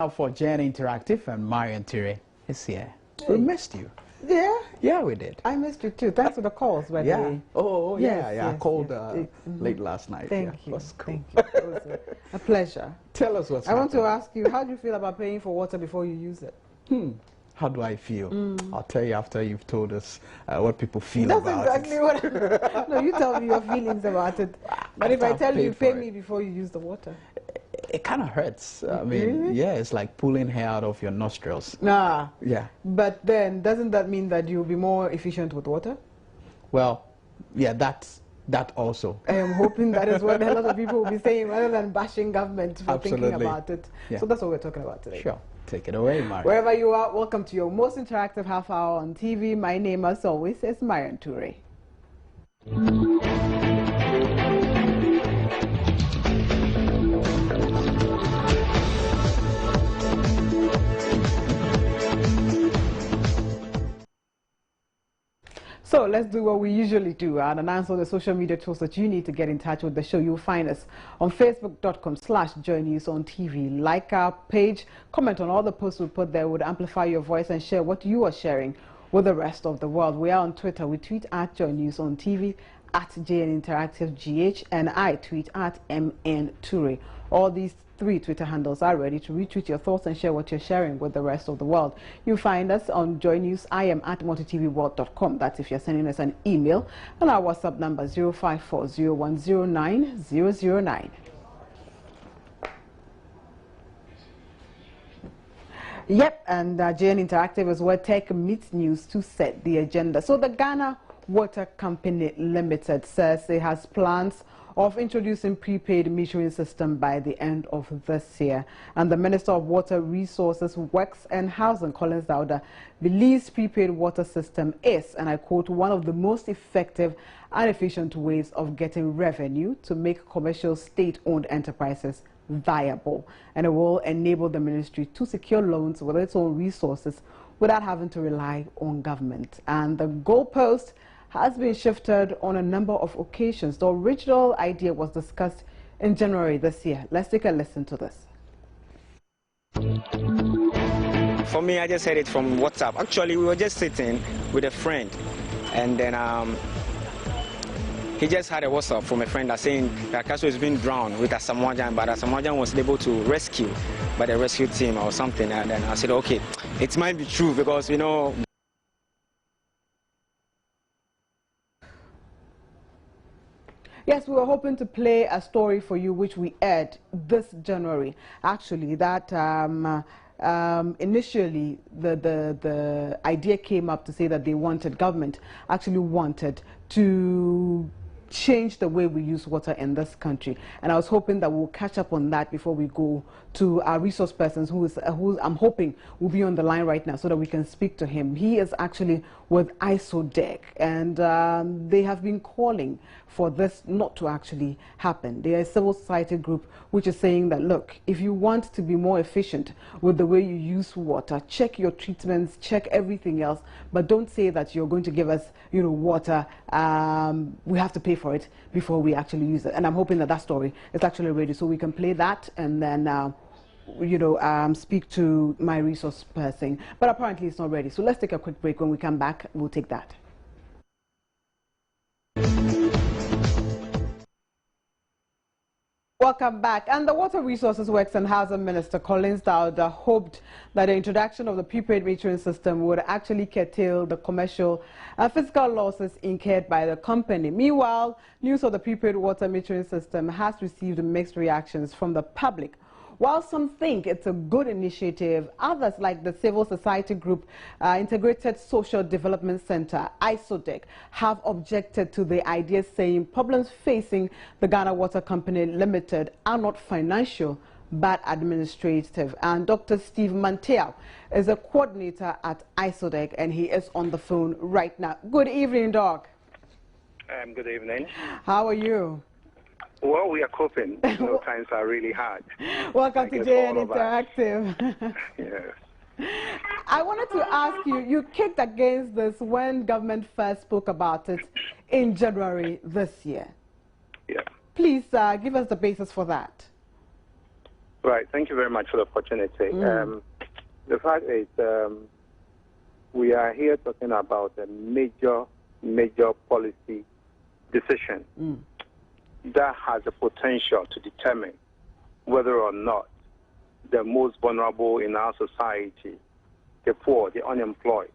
Now for Jen Interactive and Marian Tire is here. Hey. We missed you. Yeah? Yeah, we did. I missed you too. Thanks for the calls, by the way. Oh, yes, yeah. I called mm-hmm. late last night. Thank you. That's cool. Thank you. It was a pleasure. Tell us what's I want to ask you, how do you feel about paying for water before you use it? How do I feel? I'll tell you after you've told us what people feel about exactly it. What no, you tell me your feelings about it. But if I tell you, pay me before you use the water. It kind of hurts. I mean, really? Yeah, it's like pulling hair out of your nostrils. Nah. Yeah. But then, doesn't that mean that you'll be more efficient with water? Well, yeah, that also. I am hoping that is what a lot of people will be saying, rather than bashing government for thinking about it. Yeah. So that's what we're talking about today. Sure. Take it away, Marian. Wherever you are, welcome to your most interactive half hour on TV. My name, as always, is Marian Ture. So let's do what we usually do and announce all the social media tools that you need to get in touch with the show. You'll find us on facebook.com/joynews-on-TV. Like our page, comment on all the posts we put there. Would amplify your voice and share what you are sharing with the rest of the world. We are on Twitter. We tweet at joynews-on-TV, at JN Interactive GH, and I tweet at MN Ture. All these 3 Twitter handles are ready to retweet your thoughts and share what you're sharing with the rest of the world. You find us on Joy News. I am at multitvworld.com. That's if you're sending us an email. And our WhatsApp number 054-0109-009. Yep, and JN Interactive is where tech meets news to set the agenda. So the Ghana Water Company Limited says it has plans of introducing prepaid metering system by the end of this year. And the Minister of Water Resources, Works and Housing, Collins Dauda, believes prepaid water system is, and I quote, one of the most effective and efficient ways of getting revenue to make commercial state-owned enterprises viable. And it will enable the ministry to secure loans with its own resources without having to rely on government. And the goalpost has been shifted on a number of occasions. The original idea was discussed in January this year. Let's take a listen to this. For me, I just heard it from WhatsApp. Actually, we were just sitting with a friend, and then he just had a WhatsApp from a friend that saying that Castle has been drowned with a Samoan, but a Samoan was able to rescue by the rescue team or something. And then I said, okay, it might be true because, you know. Yes, we were hoping to play a story for you, which we aired this January. Actually, that initially the idea came up to say that government actually wanted to change the way we use water in this country, and I was hoping that we'll catch up on that before we go to our resource persons who I'm hoping will be on the line right now so that we can speak to him. He is actually with ISODEC, and they have been calling for this not to actually happen. They are a civil society group which is saying that, look, if you want to be more efficient with the way you use water, check your treatments, check everything else, but don't say that you're going to give us, you know, water. We have to pay for it before we actually use it. And I'm hoping that story is actually ready so we can play that and then speak to my resource person. But apparently it's not ready. So let's take a quick break. When we come back, we'll take that. Welcome back. And the Water Resources, Works and Housing Minister Collins Dauda hoped that the introduction of the prepaid metering system would actually curtail the commercial and fiscal losses incurred by the company. Meanwhile, news of the prepaid water metering system has received mixed reactions from the public. While some think it's a good initiative, others, like the civil society group Integrated Social Development Center, ISODEC, have objected to the idea, saying problems facing the Ghana Water Company Limited are not financial but administrative. And Dr. Steve Manteau is a coordinator at ISODEC, and he is on the phone right now. Good evening, Doc. Good evening. How are you? Well, we are coping. Times are really hard. Welcome to JN Interactive. Yes. I wanted to ask you, you kicked against this when government first spoke about it in January this year. Yeah. Please give us the basis for that. Right. Thank you very much for the opportunity. The fact is, we are here talking about a major policy decision that has the potential to determine whether or not the most vulnerable in our society, the poor, the unemployed,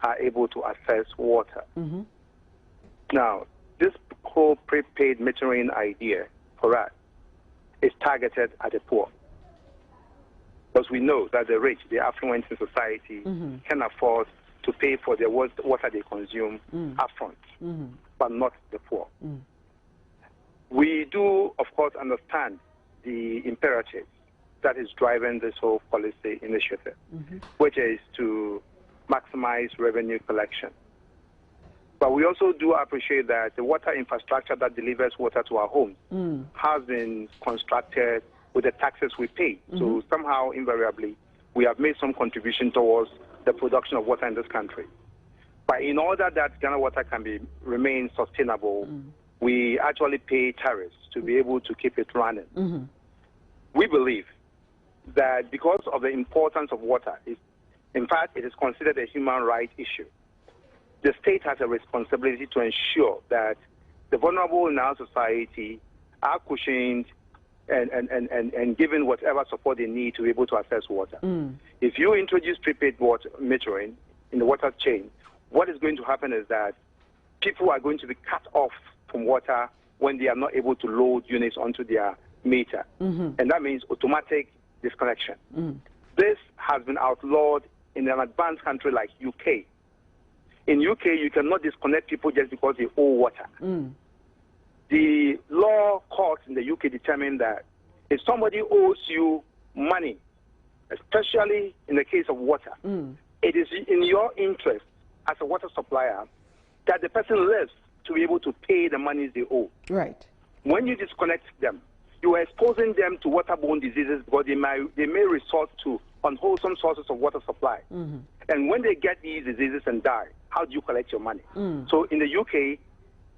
are able to access water. Now, this whole prepaid metering idea for us is targeted at the poor. Because we know that the rich, the affluent in society, can afford to pay for the water they consume upfront, but not the poor. We do, of course, understand the imperative that is driving this whole policy initiative, which is to maximize revenue collection. But we also do appreciate that the water infrastructure that delivers water to our homes has been constructed with the taxes we pay. So somehow, invariably, we have made some contribution towards the production of water in this country. But in order that Ghana Water can remain sustainable, we actually pay tariffs to be able to keep it running. We believe that because of the importance of water, in fact, it is considered a human rights issue. The state has a responsibility to ensure that the vulnerable in our society are cushioned and given whatever support they need to be able to access water. If you introduce prepaid water metering in the water chain, what is going to happen is that people are going to be cut off from water when they are not able to load units onto their meter. And that means automatic disconnection. This has been outlawed in an advanced country like UK. In UK, you cannot disconnect people just because they owe water. The law courts in the UK determine that if somebody owes you money, especially in the case of water, it is in your interest as a water supplier that the person lives to be able to pay the monies they owe. Right. When you disconnect them, you are exposing them to waterborne diseases because they may resort to unwholesome sources of water supply. And when they get these diseases and die, how do you collect your money? So in the UK,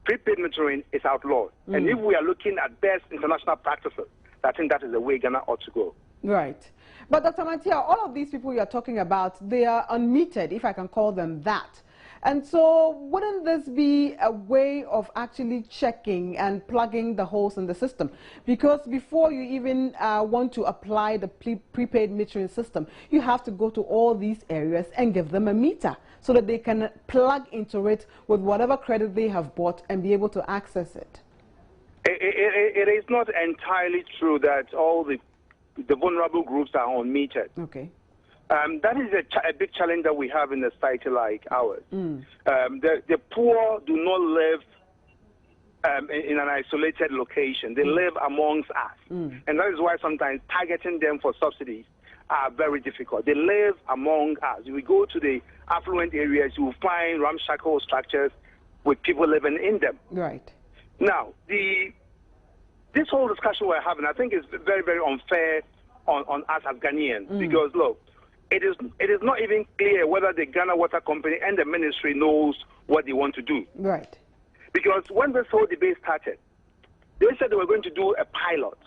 prepaid metering is outlawed. And if we are looking at best international practices, I think that is the way Ghana ought to go. Right. But Dr. Mantia, all of these people you're talking about, they are unmetered, if I can call them that. And so wouldn't this be a way of actually checking and plugging the holes in the system? Because before you even want to apply the prepaid metering system, you have to go to all these areas and give them a meter so that they can plug into it with whatever credit they have bought and be able to access it. It is not entirely true that all the vulnerable groups are unmetered. Okay. That is a big challenge that we have in a society like ours. The poor do not live in an isolated location. They live amongst us. And that is why sometimes targeting them for subsidies are very difficult. They live among us. If we go to the affluent areas, you will find ramshackle structures with people living in them. Right. Now, this whole discussion we're having, I think, is very, very unfair on us as Ghanaians because, look, it is not even clear whether the Ghana Water Company and the ministry knows what they want to do. Right. Because when this whole debate started, they said they were going to do a pilot.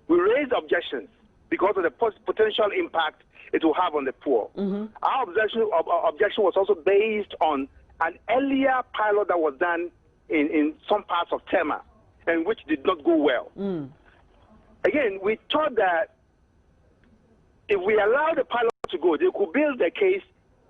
We raised objections because of the potential impact it will have on the poor. Our objection was also based on an earlier pilot that was done in some parts of Tema, and which did not go well. Again, we thought that if we allow the pilot to go, they could build a case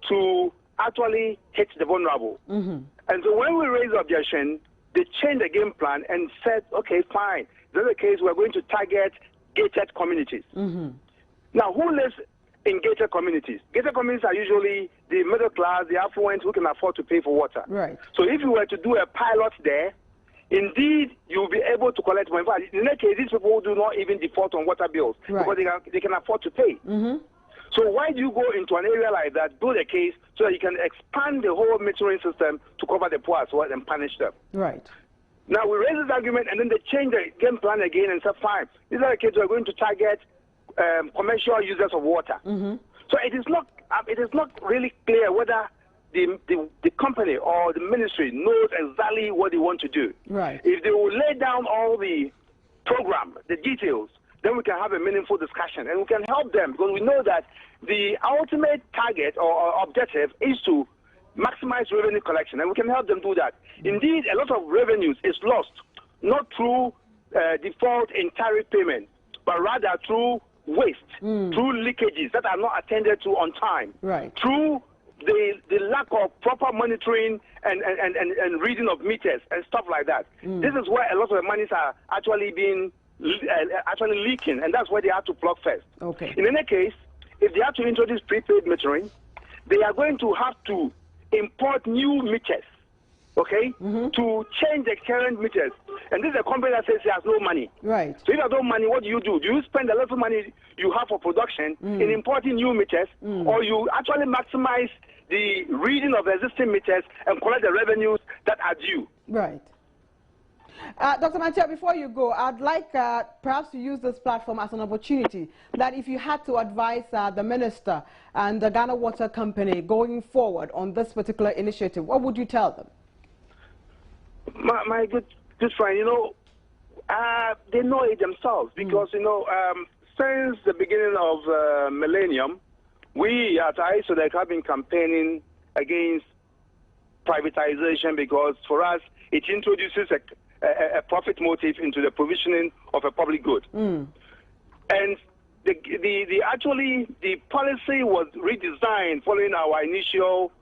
to actually hit the vulnerable. And so when we raised the objection, they changed the game plan and said, okay, fine. This is the case, we're going to target gated communities. Now, who lives in gated communities? Gated communities are usually the middle class, the affluent who can afford to pay for water. Right. So if you were to do a pilot there, indeed, you'll be able to collect money. In that case, these people do not even default on water bills because they can afford to pay. So why do you go into an area like that, build a case so that you can expand the whole metering system to cover the poor as well and punish them? Right. Now, we raise this argument, and then they change the game plan again and say, fine, these are the kids who are going to target commercial users of water. So it is not really clear whether the company or the ministry knows exactly what they want to do. Right. If they will lay down all the program, the details, then we can have a meaningful discussion, and we can help them, because we know that the ultimate target or objective is to maximize revenue collection, and we can help them do that. Indeed, a lot of revenues is lost, not through default in tariff payment, but rather through waste, through leakages that are not attended to on time, through the lack of proper monitoring and reading of meters and stuff like that. This is where a lot of the monies are actually being actually leaking, and that's where they have to plug first. In any case, if they have to introduce prepaid metering, they are going to have to import new meters, to change the current meters. And this is a company that says it has no money. So if you have no money, what do? Do you spend a lot of money you have for production in importing new meters, or you actually maximize the reading of the existing meters and collect the revenues that are due? Dr. Mantia, before you go, I'd like perhaps to use this platform as an opportunity that if you had to advise the minister and the Ghana Water Company going forward on this particular initiative, what would you tell them? My good friend, they know it themselves, because, since the beginning of millennium, we at ISODEC have been campaigning against privatization, because for us, it introduces a profit motive into the provisioning of a public good. And the policy was redesigned following our initial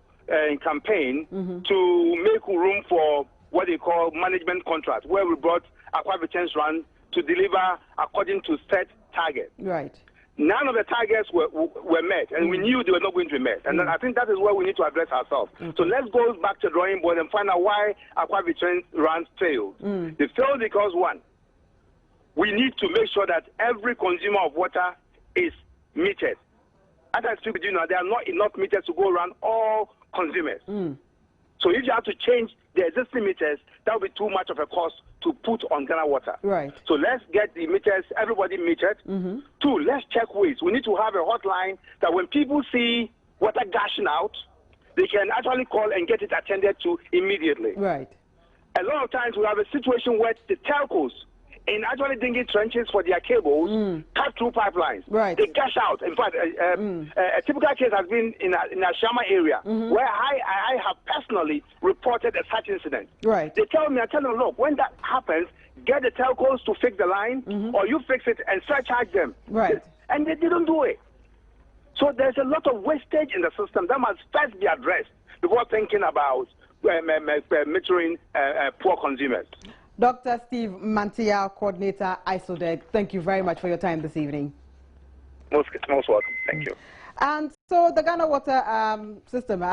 campaign to make room for what they call management contract, where we brought Aqua Returns Run to deliver according to set targets. None of the targets were met, and we knew they were not going to be met. And I think that is where we need to address ourselves. So let's go back to the drawing board and find out why Aqua Returns Runs failed. They failed because, one, we need to make sure that every consumer of water is metered. As I speak with you now, there are not enough meters to go around all consumers. So if you have to change the existing meters, that will be too much of a cost to put on Ghana Water. So let's get the meters, everybody metered. Two, let's check waste. We need to have a hotline that when people see water gushing out, they can actually call and get it attended to immediately. A lot of times we have a situation where the telcos, in actually digging trenches for their cables, cut through pipelines. They gush out. In fact, a typical case has been in a Shama area, where I have personally reported a such incident. They tell me, I tell them, look, when that happens, get the telcos to fix the line, or you fix it and surcharge them. And they didn't do it. So there's a lot of wastage in the system that must first be addressed before thinking about metering poor consumers. Dr. Steve Mantia, Coordinator, ISODEC, thank you very much for your time this evening. Most welcome. Thank you. And so the Ghana Water system,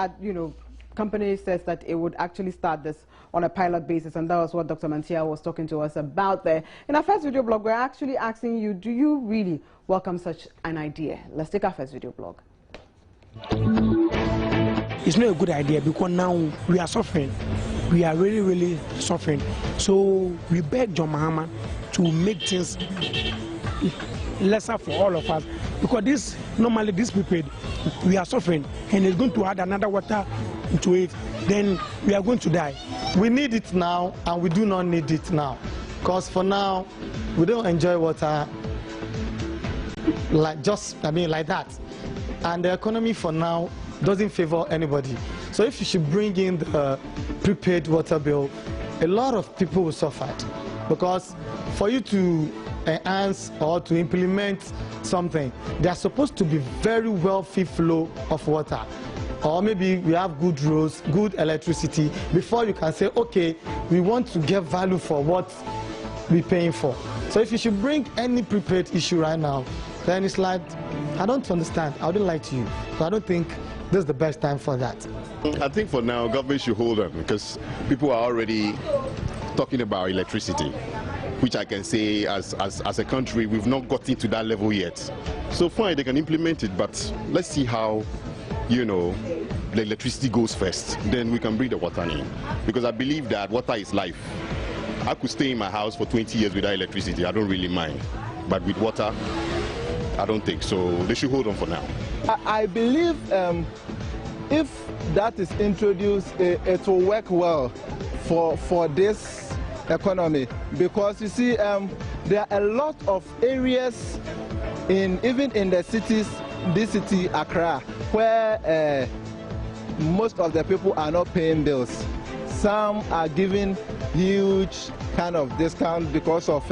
company says that it would actually start this on a pilot basis, and that was what Dr. Mantia was talking to us about there. In our first video blog, we're actually asking you, do you really welcome such an idea? Let's take our first video blog. It's not a good idea, because now we are suffering. We are really, really suffering. So we beg John Mahama to make things lesser for all of us, because normally this prepaid, we are suffering, and it's going to add another water into it, then we are going to die. We need it now, and we do not need it now, because for now we don't enjoy water like that, and the economy for now doesn't favor anybody. So if you should bring in the prepaid water bill, a lot of people will suffer, because for you to enhance or to implement something, there's supposed to be very wealthy flow of water, or maybe we have good roads, good electricity, before you can say, okay, we want to get value for what we're paying for. So if you should bring any prepaid issue right now, then it's like, I don't understand. I wouldn't lie to you. So I don't think this is the best time for that. I think for now, government should hold on, because people are already talking about electricity, which I can say as a country, we've not gotten to that level yet. So fine, they can implement it, but let's see how, the electricity goes first. Then we can bring the water in, because I believe that water is life. I could stay in my house for 20 years without electricity. I don't really mind. But with water, I don't think so. They should hold on for now. I believe if that is introduced, it will work well for this economy, because you see there are a lot of areas even in the cities, this city Accra, where most of the people are not paying bills. Some are giving huge kind of discount because of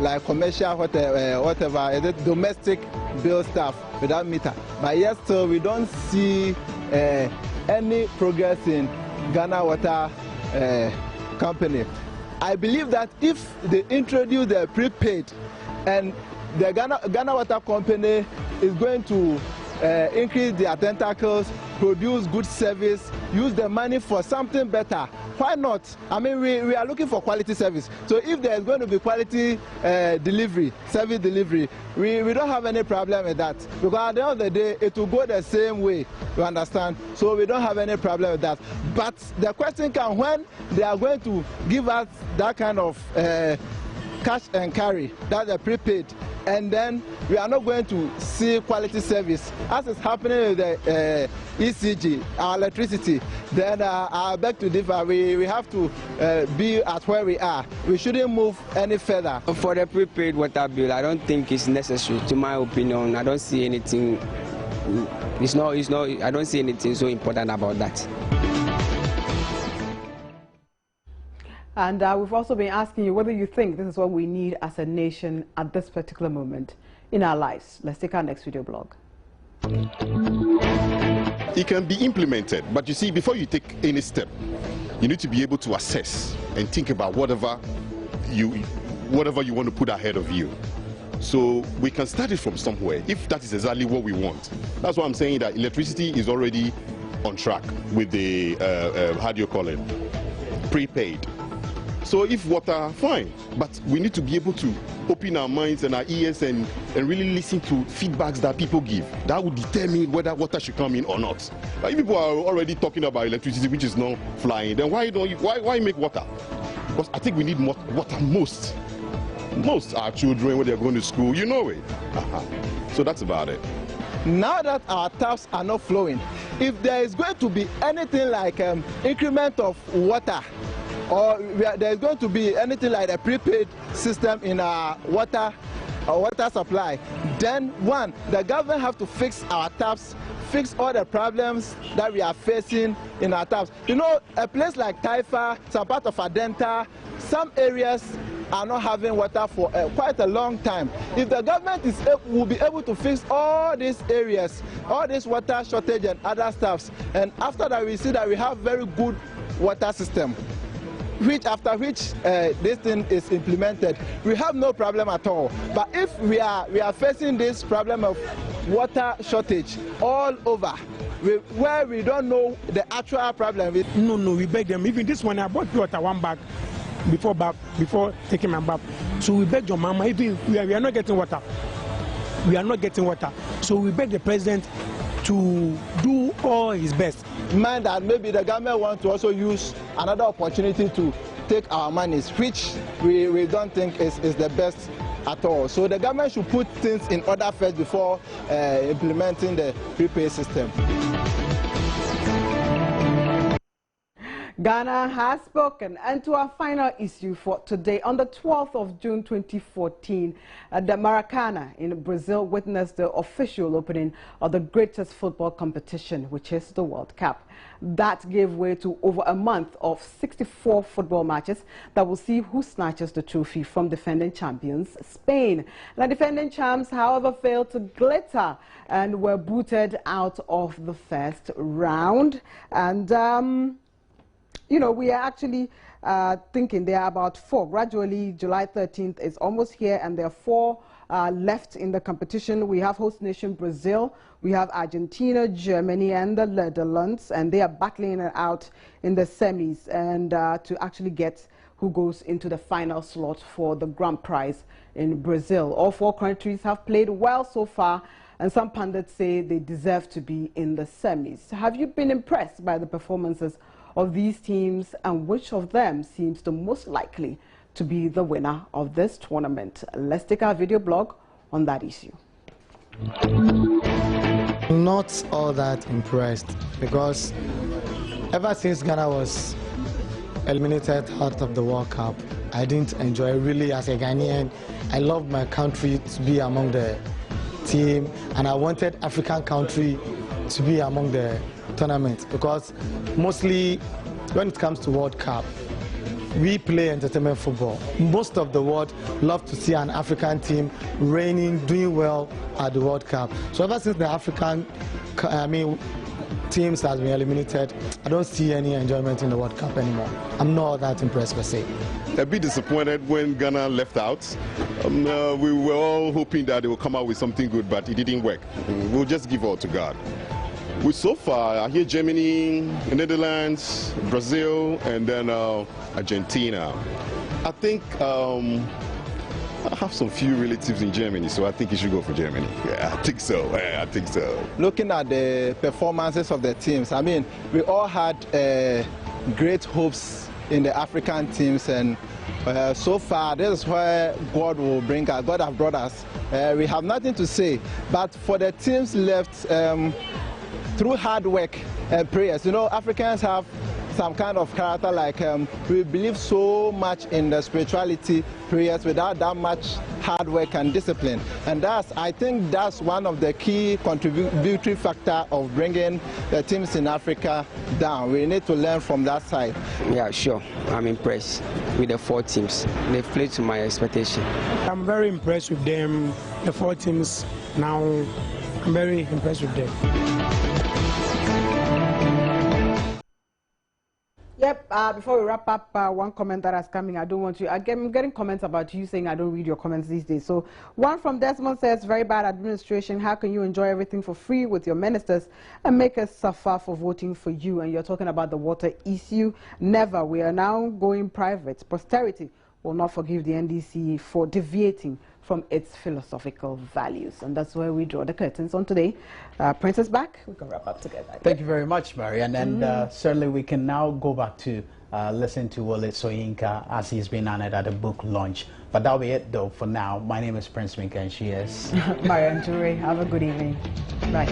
like commercial whatever, domestic bill stuff without meter. But yet still we don't see any progress in Ghana Water Company. I believe that if they introduce the prepaid, and the Ghana Water Company is going to increase their tentacles, produce good service, use the money for something better. Why not? I mean, we are looking for quality service. So if there is going to be quality delivery, service delivery, we don't have any problem with that. Because at the end of the day, it will go the same way, you understand? So we don't have any problem with that. But the question comes when they are going to give us that kind of cash and carry, that's a prepaid, and then we are not going to see quality service as is happening with the ECG, our electricity. Then I beg to differ. We have to be at where we are. We shouldn't move any further. For the prepaid water bill, I don't think it's necessary. To my opinion, I don't see anything. I don't see anything so important about that. And we've also been asking you whether you think this is what we need as a nation at this particular moment in our lives. Let's take our next video blog. It can be implemented, but you see, before you take any step, you need to be able to assess and think about whatever you want to put ahead of you. So we can start it from somewhere, if that is exactly what we want. That's why I'm saying that electricity is already on track with the, how do you call it, prepaid. So if water, fine, but we need to be able to open our minds and our ears and really listen to feedbacks that people give. That would determine whether water should come in or not. But if people are already talking about electricity, which is not flying, then why make water? Because I think we need more water most our children when they're going to school, you know it. So that's about it. Now that our taps are not flowing, if there is going to be anything like increment of water, or there is going to be anything like a prepaid system in our water supply, then one, the government have to fix our taps, fix all the problems that we are facing in our taps. You know, a place like Taifa, some part of Adenta, some areas are not having water for quite a long time. If the government will be able to fix all these areas, all this water shortage and other stuffs, and after that we see that we have very good water system, after which this thing is implemented, we have no problem at all. But if we are facing this problem of water shortage all over, where we don't know the actual problem. No, we beg them. Even this one, I bought water one bag before taking my bath. So we beg your mama, even we are not getting water. We are not getting water. So we beg the president to do all his best. Mind that maybe the government wants to also use another opportunity to take our monies, which we don't think is the best at all. So the government should put things in order first before implementing the prepaid system. Ghana has spoken. And to our final issue for today, on the 12th of June 2014, the Maracana in Brazil witnessed the official opening of the greatest football competition, which is the World Cup. That gave way to over a month of 64 football matches that will see who snatches the trophy from defending champions Spain. The defending champs, however, failed to glitter and were booted out of the first round. And you know, we are actually thinking there are about 4. Gradually, July 13th is almost here, and there are 4 left in the competition. We have host nation Brazil, we have Argentina, Germany, and the Netherlands, and they are battling it out in the semis and to actually get who goes into the final slot for the grand prize in Brazil. All 4 countries have played well so far, and some pundits say they deserve to be in the semis. Have you been impressed by the performances of these teams, and which of them seems the most likely to be the winner of this tournament? Let's take our video blog on that issue. Not all that impressed, because ever since Ghana was eliminated out of the World Cup, I didn't enjoy it really as a Ghanaian. I love my country to be among the team, and I wanted African country to be among the tournament, because mostly when it comes to World Cup, we play entertainment football. Most of the world love to see an African team reigning, doing well at the World Cup. So ever since the African, teams has been eliminated, I don't see any enjoyment in the World Cup anymore. I'm not that impressed per se. A bit disappointed when Ghana left out. We were all hoping that they will come out with something good, but it didn't work. We'll just give all to God. So far, I hear Germany, Netherlands, Brazil, and then Argentina. I think I have some few relatives in Germany, so I think you should go for Germany. Yeah, I think so. Yeah, I think so. Looking at the performances of the teams, I mean, we all had great hopes in the African teams, and so far, this is where God will bring us. God has brought us. We have nothing to say, but for the teams left, through hard work and prayers. You know, Africans have some kind of character, like we believe so much in the spirituality, prayers, without that much hard work and discipline. And I think that's one of the key contributory factor of bringing the teams in Africa down. We need to learn from that side. Yeah, sure. I'm impressed with the 4 teams. They played to my expectation. I'm very impressed with them, the 4 teams. Now, I'm very impressed with them. Yep, before we wrap up, one comment that has come in, I don't want you, I'm getting comments about you saying I don't read your comments these days. So one from Desmond says, very bad administration. How can you enjoy everything for free with your ministers and make us suffer for voting for you? And you're talking about the water issue. Never. We are now going private. Posterity will not forgive the NDC for deviating from its philosophical values. And that's where we draw the curtains on today. Princess back, we can wrap up together. Thank you very much, Marian. And certainly we can now go back to listen to Wole Soyinka as he's been honored at a book launch. But that'll be it though for now. My name is Prince Minka and she is Marian Jure. Have a good evening. Bye.